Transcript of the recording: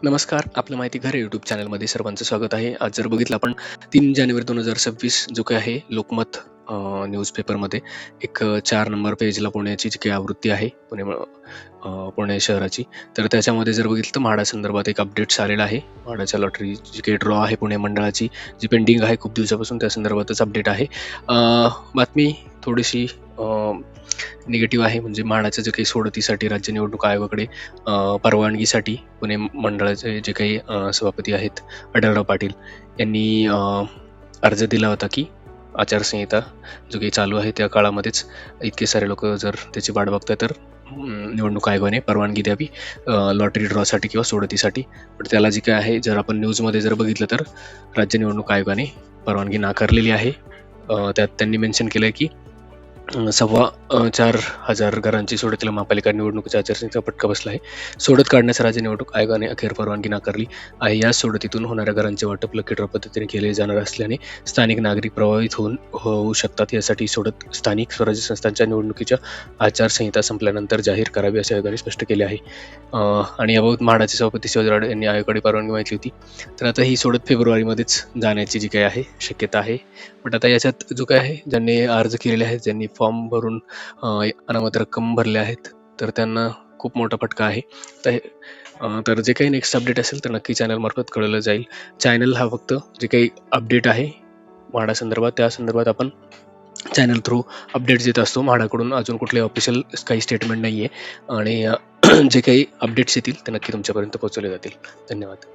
नमस्कार. आपलं माहिती घर यूट्यूब चॅनलमध्ये सर्वांचं स्वागत आहे. आज जर बघितलं आपण 3 जानेवारी 2026 जो काही आहे लोकमत न्यूजपेपरमध्ये एक 4 नंबर पेजला पुण्याची जी काही आवृत्ती आहे पुणे शहराची. तर त्याच्यामध्ये जर बघितलं तर म्हाडा संदर्भात एक अपडेट्स आलेला आहे. म्हाडाच्या लॉटरी जी काही ड्रॉ आहे पुणे मंडळाची जी पेंडिंग आहे खूप दिवसापासून त्या संदर्भातच अपडेट आहे. बातमी थोडीशी निगेटिव्ह आहे. म्हणजे म्हाडाचं जे काही सोडतीसाठी राज्य निवडणूक आयोगाकडे परवानगीसाठी पुणे मंडळाचे जे काही सभापती आहेत आढळराव पाटील यांनी अर्ज दिला होता की आचारसंहिता जो काही चालू आहे त्या काळामध्येच इतके सारे लोक जर त्याची वाट बघताय तर निवडणूक आयोगाने परवानगी द्यावी लॉटरी ड्रॉसाठी किंवा सोडतीसाठी. पण त्याला जे काय आहे जर आपण न्यूजमध्ये जर बघितलं तर राज्य निवडणूक आयोगाने परवानगी नाकारलेली आहे. त्यात त्यांनी मेन्शन केलं आहे की 4,500 घरांची सोडतीला महापालिका निवडणुकीच्या आचारसंहितेचा फटका बसला आहे. सोडत काढण्यास राज्य निवडणूक आयोगाने अखेर परवानगी नाकारली आहे. या सोडतीतून होणाऱ्या घरांचे वाटप लकी ड्रॉ पद्धतीने केले जाणार असल्याने स्थानिक नागरिक प्रभावित होऊ शकतात. यासाठी सोडत स्थानिक स्वराज्य संस्थांच्या निवडणुकीच्या आचारसंहिता संपल्यानंतर जाहीर करावी असे आयोगाने स्पष्ट केले आहे. आणि याबाबत म्हाडाचे सभापती शिवाजी राळे यांनी आयोगाकडे परवानगी मागितली होती. तर आता ही सोडत फेब्रुवारीमध्येच जाण्याची जी काही आहे शक्यता आहे. बट आता याच्यात जो काय आहे ज्यांनी अर्ज केलेले आहेत, ज्यांनी फॉर्म भरून अनामत रक्कम भरल्या आहेत, तर त्यांना खूप मोठा फटका आहे. तर जे काही नेक्स्ट अपडेट असेल तर नक्की चॅनलमार्फत कळवलं जाईल. चॅनल हा फक्त जे काही अपडेट आहे म्हाडा संदर्भात त्या संदर्भात आपण चॅनल थ्रू अपडेट्स देत असतो. म्हाडाकडून अजून कुठले ऑफिशियल काही स्टेटमेंट नाही आहे आणि जे काही अपडेट्स येतील ते नक्की तुमच्यापर्यंत पोहोचवले जातील. धन्यवाद.